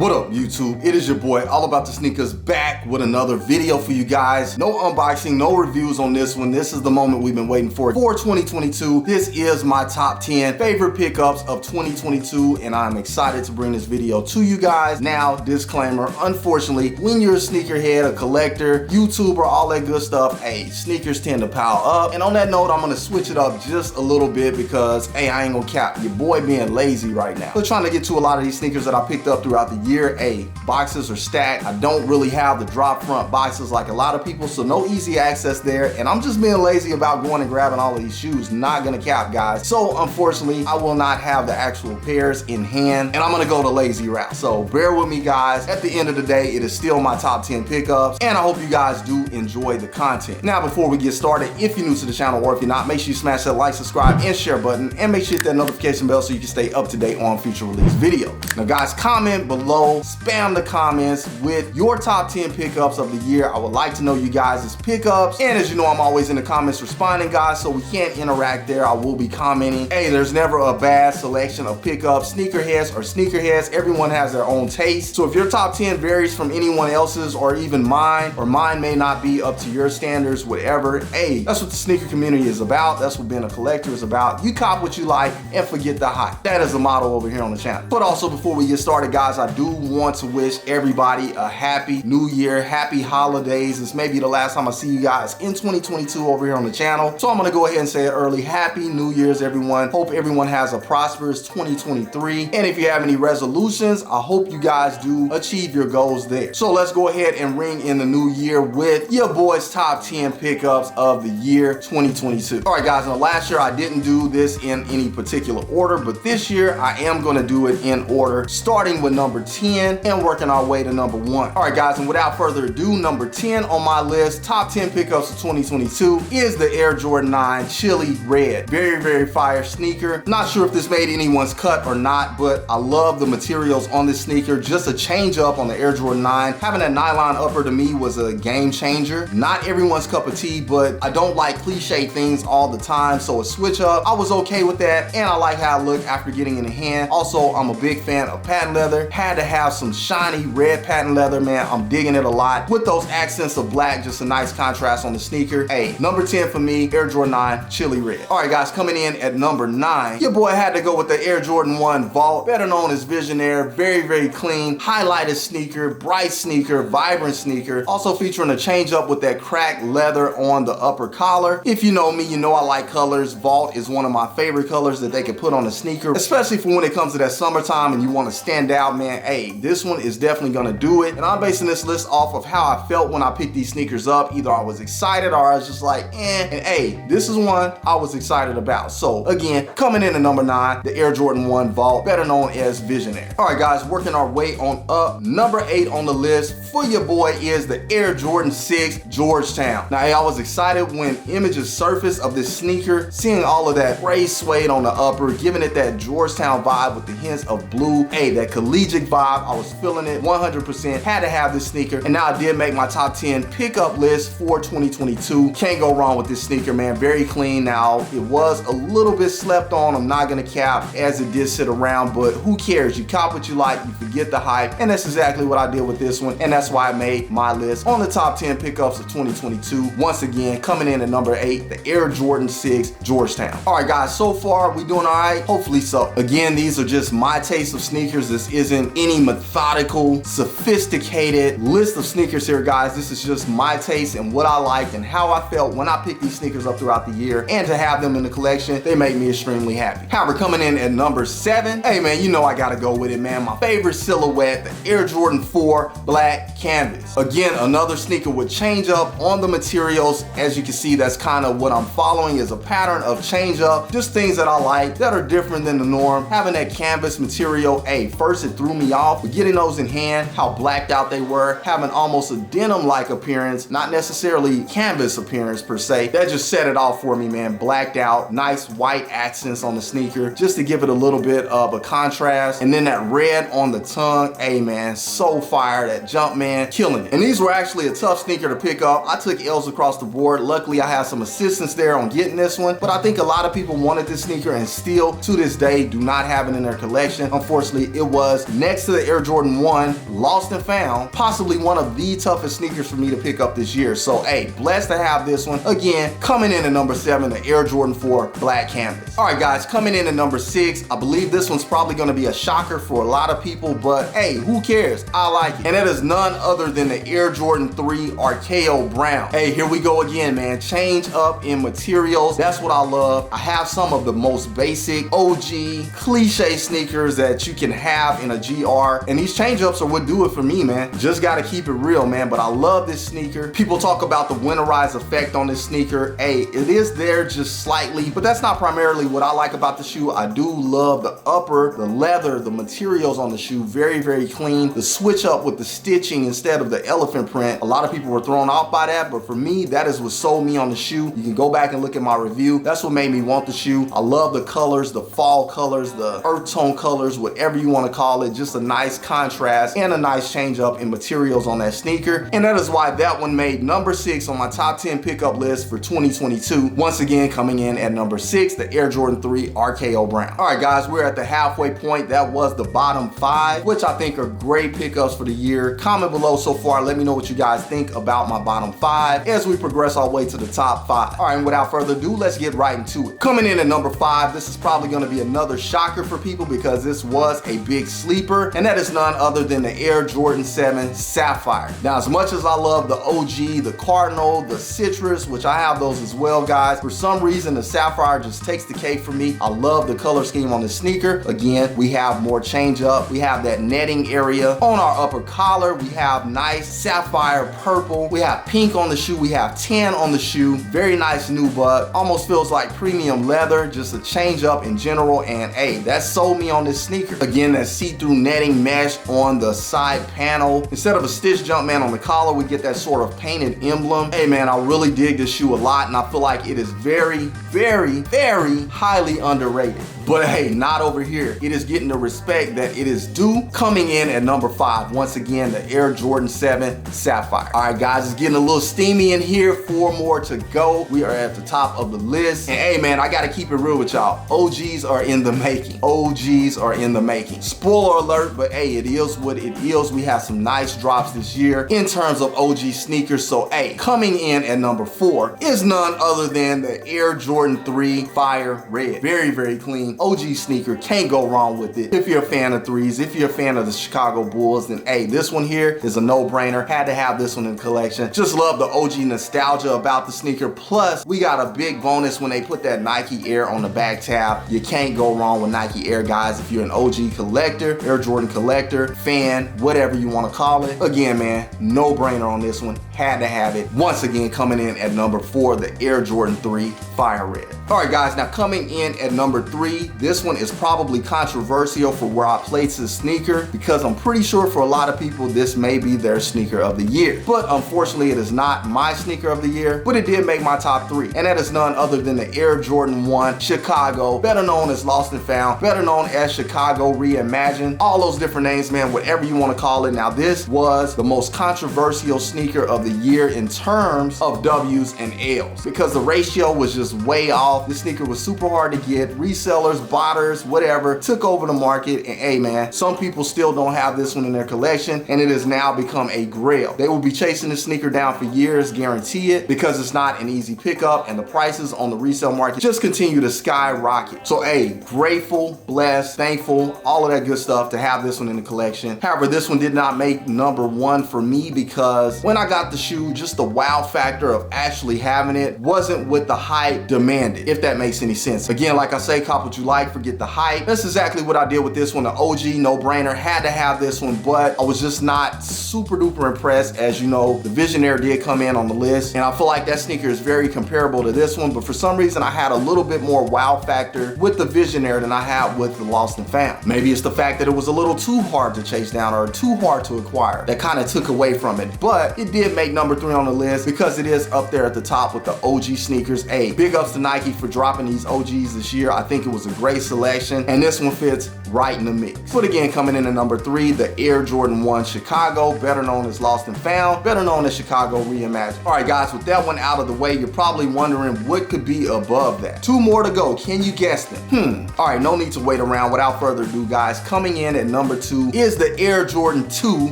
What up, YouTube? It is your boy, All About The Sneakerz, back with another video for you guys. No unboxing, no reviews on this one. This is the moment we've been waiting for 2022. This is my top 10 favorite pickups of 2022, and I'm excited to bring this video to you guys. Now, disclaimer, unfortunately, when you're a sneakerhead, a collector, YouTuber, all that good stuff, hey, sneakers tend to pile up. And on that note, I'm gonna switch it up just a little bit because, hey, I ain't gonna cap, your boy being lazy right now. We're trying to get to a lot of these sneakers that I picked up throughout the year. Hey, boxes are stacked. I don't really have the drop front boxes like a lot of people, so no easy access there. And I'm just being lazy about going and grabbing all of these shoes. Not gonna cap, guys. So unfortunately, I will not have the actual pairs in hand, and I'm gonna go the lazy route. So bear with me, guys. At the end of the day, it is still my top 10 pickups, and I hope you guys do enjoy the content. Now, before we get started, if you're new to the channel or if you're not, make sure you smash that like, subscribe, and share button, and make sure you hit that notification bell so you can stay up to date on future release videos. Now, guys, comment below, spam the comments with your top 10 pickups of the year. I would like to know you guys' pickups, and as you know, I'm always in the comments responding, guys, so we can't interact there. I will be commenting. Hey, there's never a bad selection of pickups. Sneakerheads are sneakerheads. Everyone has their own taste. So if your top 10 varies from anyone else's or even mine, or mine may not be up to your standards, whatever, hey, that's what the sneaker community is about. That's what being a collector is about. You cop what you like and forget the hype. That is the motto over here on the channel. But also, before we get started, guys, I do want to wish everybody a happy new year, happy holidays. It's maybe the last time I see you guys in 2022 over here on the channel. So I'm gonna go ahead and say it early. Happy New Year's, everyone. Hope everyone has a prosperous 2023. And if you have any resolutions, I hope you guys do achieve your goals there. So let's go ahead and ring in the new year with your boy's top 10 pickups of the year 2022. All right, guys, now last year I didn't do this in any particular order, but this year I am gonna do it in order, starting with number 10 and working our way to number 1. All right, guys, and without further ado, number 10 on my list, top 10 pickups of 2022 is the Air Jordan 9 Chili Red. Very, very fire sneaker. Not sure if this made anyone's cut or not, but I love the materials on this sneaker. Just a change up on the Air Jordan 9. Having that nylon upper to me was a game changer. Not everyone's cup of tea, but I don't like cliche things all the time, so a switch up, I was okay with that, and I like how it looked after getting in the hand. Also, I'm a big fan of patent leather. Had to have some shiny red patent leather, man. I'm digging it a lot. With those accents of black, just a nice contrast on the sneaker. Hey, number 10 for me, Air Jordan 9 Chili Red. All right, guys, coming in at number 9, your boy had to go with the Air Jordan 1 Vault, better known as Visionaire. Very, very clean, highlighted sneaker, bright sneaker, vibrant sneaker. Also featuring a change up with that cracked leather on the upper collar. If you know me, you know I like colors. Vault is one of my favorite colors that they can put on a sneaker, especially for when it comes to that summertime and you want to stand out, man. Hey, this one is definitely gonna do it. And I'm basing this list off of how I felt when I picked these sneakers up. Either I was excited or I was just like, eh. And hey, this is one I was excited about. So again, coming in at number 9, the Air Jordan 1 Vault, better known as Visionaire. All right, guys, working our way on up. Number 8 on the list for your boy is the Air Jordan 6 Georgetown. Now, hey, I was excited when images surfaced of this sneaker, seeing all of that gray suede on the upper, giving it that Georgetown vibe with the hints of blue. Hey, that collegiate vibe, I was feeling it 100%. Had to have this sneaker, and now I did make my top 10 pickup list for 2022. Can't go wrong with this sneaker, man. Very clean. Now, it was a little bit slept on, I'm not gonna cap, as it did sit around, but who cares? You cop what you like, you forget the hype, and that's exactly what I did with this one, and that's why I made my list on the top 10 pickups of 2022. Once again, coming in at number 8, the Air Jordan 6 Georgetown. All right, guys, so far we doing all right? Hopefully so. Again, these are just my taste of sneakers. This isn't any methodical, sophisticated list of sneakers here, guys. This is just my taste and what I liked and how I felt when I picked these sneakers up throughout the year, and to have them in the collection, they make me extremely happy. However, coming in at number 7, hey man, you know I gotta go with it, man. My favorite silhouette, the Air Jordan 4 Black Canvas. Again, another sneaker with change up on the materials. As you can see, that's kind of what I'm following, is a pattern of change up, just things that I like that are different than the norm. Having that canvas material, hey, first it threw me off, but getting those in hand, how blacked out they were, having almost a denim-like appearance, not necessarily canvas appearance per se, that just set it off for me, man. Blacked out, nice white accents on the sneaker, just to give it a little bit of a contrast. And then that red on the tongue, hey man, so fire. That jump, man, killing it. And these were actually a tough sneaker to pick up. I took L's across the board. Luckily, I had some assistance there on getting this one, but I think a lot of people wanted this sneaker and still to this day do not have it in their collection. Unfortunately, it was next to into the Air Jordan 1, lost and found, possibly one of the toughest sneakers for me to pick up this year. So hey, blessed to have this one. Again, coming in at number 7, the Air Jordan 4 Black Canvas. All right guys, coming in at number 6, I believe this one's probably gonna be a shocker for a lot of people, but hey, who cares? I like it. And it is none other than the Air Jordan 3 ARCHAEO Brown. Hey, here we go again, man. Change up in materials. That's what I love. I have some of the most basic, OG, cliche sneakers that you can have in a GR, and these change ups are what do it for me, man. Just gotta keep it real, man, but I love this sneaker. People talk about the winterized effect on this sneaker. Hey, it is there just slightly, but that's not primarily what I like about the shoe. I do love the upper, the leather, the materials on the shoe, very, very clean. The switch up with the stitching instead of the elephant print, a lot of people were thrown off by that, but for me, that is what sold me on the shoe. You can go back and look at my review. That's what made me want the shoe. I love the colors, the fall colors, the earth tone colors, whatever you want to call it. Just a nice contrast and a nice change up in materials on that sneaker. And that is why that one made number 6 on my top 10 pickup list for 2022. Once again, coming in at number 6, the Air Jordan 3 ARCHAEO Brown. All right guys, we're at the halfway point. That was the bottom 5, which I think are great pickups for the year. Comment below so far. Let me know what you guys think about my bottom 5 as we progress our way to the top 5. All right, and without further ado, let's get right into it. Coming in at number 5, this is probably going to be another shocker for people because this was a big sleeper, and that is none other than the Air Jordan 7 Sapphire. Now, as much as I love the OG, the Cardinal, the Citrus, which I have those as well, guys, for some reason the Sapphire just takes the cake for me. I love the color scheme on the sneaker. Again, we have more change up. We have that netting area on our upper collar. We have nice sapphire purple. We have pink on the shoe. We have tan on the shoe. Very nice nubuck. Almost feels like premium leather. Just a change up in general. And hey, that sold me on this sneaker. Again, that see-through netting mesh on the side panel. Instead of a stitch Jumpman on the collar, we get that sort of painted emblem. Hey man, I really dig this shoe a lot, and I feel like it is very, very, very highly underrated. But hey, not over here. It is getting the respect that it is due. Coming in at number 5, once again, the Air Jordan 7 Sapphire. All right, guys, it's getting a little steamy in here. 4 more to go. We are at the top of the list. And hey, man, I got to keep it real with y'all. OGs are in the making. OGs are in the making. Spoiler alert, but hey, it is what it is. We have some nice drops this year in terms of OG sneakers. So hey, coming in at number 4 is none other than the Air Jordan 3 Fire Red. Very, very clean. OG sneaker, can't go wrong with it. If you're a fan of threes, if you're a fan of the Chicago Bulls, then hey, this one here is a no-brainer. Had to have this one in the collection. Just love the OG nostalgia about the sneaker. Plus, we got a big bonus when they put that Nike Air on the back tab. You can't go wrong with Nike Air, guys. If you're an OG collector, Air Jordan collector, fan, whatever you want to call it. Again, man, no-brainer on this one. Had to have it. Once again, coming in at number 4, the Air Jordan 3 Fire Red. All right, guys, now coming in at number 3, this one is probably controversial for where I place this sneaker because I'm pretty sure for a lot of people, this may be their sneaker of the year. But unfortunately, it is not my sneaker of the year, but it did make my top 3. And that is none other than the Air Jordan 1 Chicago, better known as Lost and Found, better known as Chicago Reimagined. All those different names, man, whatever you want to call it. Now, this was the most controversial sneaker of the year in terms of W's and L's because the ratio was just way off. This sneaker was super hard to get. Resellers, botters, whatever, took over the market. And hey man, some people still don't have this one in their collection, and it has now become a grail. They will be chasing this sneaker down for years, guarantee it, because it's not an easy pickup and the prices on the resale market just continue to skyrocket. So hey, grateful, blessed, thankful, all of that good stuff to have this one in the collection. However, this one did not make number 1 for me because when I got the shoe, just the wow factor of actually having it wasn't what the hype demanded, if that makes any sense. Again, like I say, cop what you like, forget the hype. That's exactly what I did with this one. The OG, no-brainer, had to have this one, but I was just not super duper impressed. As you know, the Visionaire did come in on the list, and I feel like that sneaker is very comparable to this one, but for some reason, I had a little bit more wow factor with the Visionaire than I had with the Lost and Found. Maybe it's the fact that it was a little too hard to chase down or too hard to acquire that kind of took away from it, but it did make number 3 on the list because it is up there at the top with the OG sneakers. Hey, big ups to Nike for dropping these OGs this year. I think it was a great selection, and this one fits right in the mix. But again, coming in at number 3, the Air Jordan 1 Chicago, better known as Lost and Found, better known as Chicago Reimagined. All right, guys, with that one out of the way, you're probably wondering what could be above that. 2 more to go. Can you guess them? All right, no need to wait around. Without further ado, guys, coming in at number number 2 is the Air Jordan 2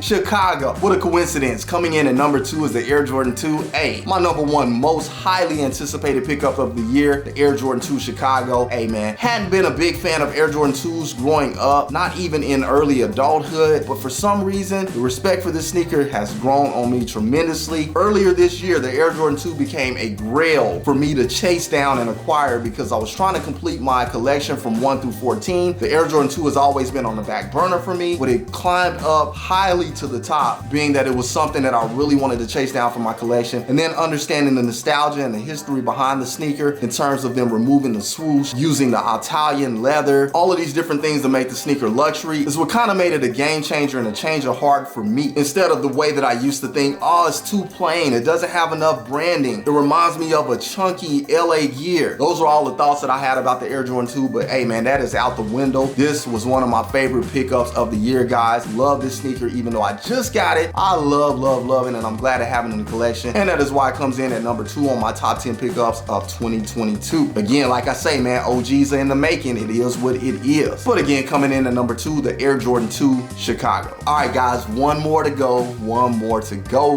Chicago. What a coincidence. Coming in at number 2 is the Air Jordan 2. My number 1 most highly anticipated pickup of the year, the Air Jordan 2 Chicago. Man, hadn't been a big fan of Air Jordan 2s growing up, not even in early adulthood, but for some reason, the respect for this sneaker has grown on me tremendously. Earlier this year, the Air Jordan 2 became a grail for me to chase down and acquire because I was trying to complete my collection from 1 through 14. The Air Jordan 2 has always been on the back burner for me, but it climbed up highly to the top, being that it was something that I really wanted to chase down for my collection. And then understanding the nostalgia and the history behind the sneaker in terms of them removing the swoosh, using the Italian leather, all of these different things that make the sneaker luxury is what kind of made it a game changer and a change of heart for me. Instead of the way that I used to think, oh, it's too plain, it doesn't have enough branding, it reminds me of a chunky LA Gear. Those are all the thoughts that I had about the Air Jordan 2, but hey man, that is out the window. This was one of my favorite pickups of the year, guys. Love this sneaker, even though I just got it. I love it, and I'm glad to have it in the collection, and that is why it comes in at number 2 on my top 10 pickups of 2022. Again, like I say, man, OGs are in the making. It is what it is. But again, coming in at number 2, the Air Jordan 2 Chicago. All right, guys, one more to go.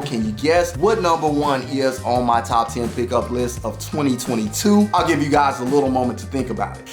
Can you guess what number 1 is on my top 10 pickup list of 2022? I'll give you guys a little moment to think about it.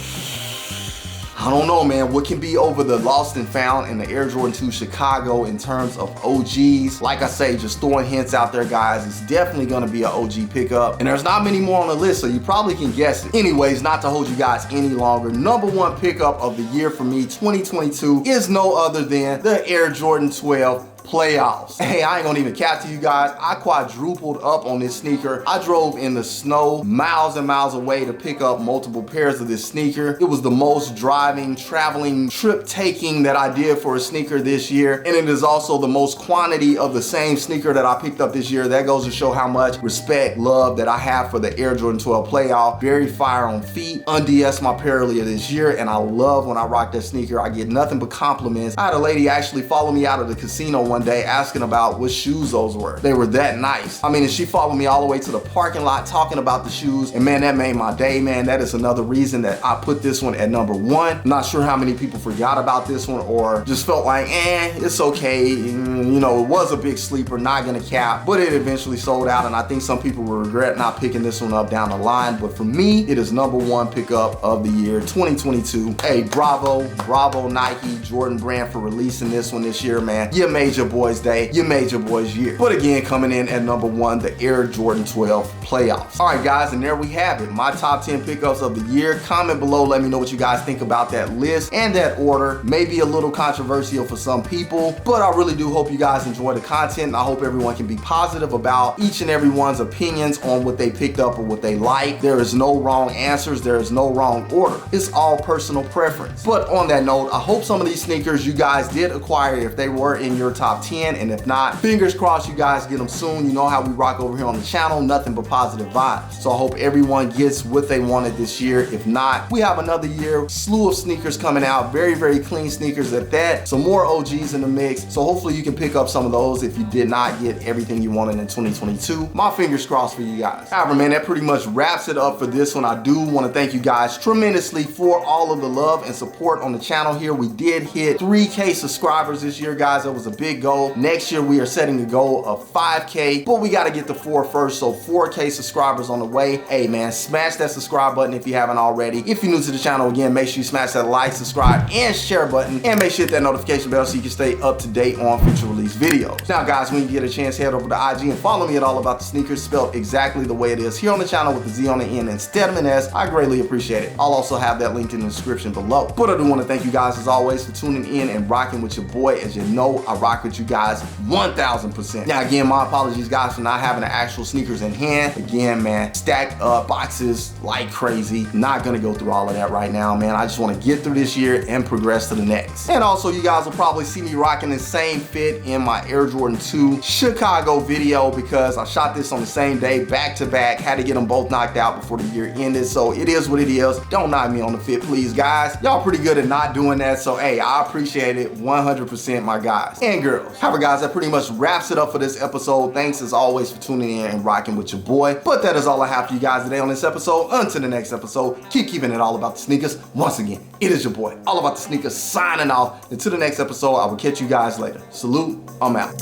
I don't know, man, what can be over the lost and found in the Air Jordan 2 Chicago in terms of OGs? Like I say, just throwing hints out there, guys, it's definitely gonna be an OG pickup. And there's not many more on the list, so you probably can guess it. Anyways, not to hold you guys any longer, number 1 pickup of the year for me, 2022, is no other than the Air Jordan 12 playoffs. Hey, I ain't gonna even cap to you guys. I quadrupled up on this sneaker. I drove in the snow miles and miles away to pick up multiple pairs of this sneaker. It was the most driving, traveling, trip taking that I did for a sneaker this year. And it is also the most quantity of the same sneaker that I picked up this year. That goes to show how much respect, love that I have for the Air Jordan 12 playoff. Very fire on feet. Unds my pair earlier this year, and I love when I rock that sneaker. I get nothing but compliments. I had a lady actually follow me out of the casino one day asking about what shoes those were. They were that nice. I mean, and she followed me all the way to the parking lot talking about the shoes, and man, that made my day, man. That is another reason that I put this one at number 1. I'm not sure how many people forgot about this one or just felt like, it's okay. You know, it was a big sleeper, not gonna cap, but it eventually sold out, and I think some people will regret not picking this one up down the line. But for me, it is number 1 pickup of the year, 2022. Hey, bravo Nike, Jordan brand for releasing this one this year, man. You made your boys' day, you made your boys' year. But again, coming in at number 1, the Air Jordan 12 playoffs. All right, guys, and there we have it, my top 10 pickups of the year. Comment below, let me know what you guys think about that list and that order. Maybe a little controversial for some people, but I really do hope you guys enjoy the content, and I hope everyone can be positive about each and everyone's opinions on what they picked up or what they like. There is no wrong answers, there is no wrong order. It's all personal preference. But on that note, I hope some of these sneakers you guys did acquire if they were in your top 10, and if not, fingers crossed you guys get them soon. You know how we rock over here on the channel, nothing but positive vibes. So I hope everyone gets what they wanted this year. If not, we have another year, slew of sneakers coming out, very clean sneakers at that. Some more OGs in the mix, so hopefully you can pick up some of those if you did not get everything you wanted in 2022. My fingers crossed for you guys. However, man, that pretty much wraps it up for this one. I do want to thank you guys tremendously for all of the love and support on the channel here. We did hit 3K subscribers this year, guys. That was a big goal. Next year we are setting a goal of 5K, but we got to get to 4 first, so 4K subscribers on the way. Hey man, smash that subscribe button if you haven't already. If you're new to the channel, again, make sure you smash that like, subscribe, and share button, and make sure you hit that notification bell so you can stay up to date on future release videos. Now guys, when you get a chance, head over to IG and follow me at All About The Sneakerz, spelled exactly the way it is here on the channel with the Z on the end instead of an S. I greatly appreciate it. I'll also have that linked in the description below. But I do want to thank you guys as always for tuning in and rocking with your boy. As you know, I rock with you guys 1000%. Now again, my apologies guys for not having the actual sneakers in hand. Again, man, stacked up boxes like crazy. Not gonna go through all of that right now, man. I just want to get through this year and progress to the next. And also, you guys will probably see me rocking the same fit in my Air Jordan 2 Chicago video because I shot this on the same day, back to back. Had to get them both knocked out before the year ended, so it is what it is. Don't knock me on the fit, please, guys. Y'all pretty good at not doing that, so hey, I appreciate it 100%, my guys and girls. girls. However, guys, that pretty much wraps it up for this episode. Thanks as always for tuning in and rocking with your boy. But that is all I have for you guys today on this episode. Until the next episode, keep keeping it all about the sneakers. Once again, it is your boy, All About The Sneakerz, signing off. Until the next episode, I will catch you guys later. Salute, I'm out.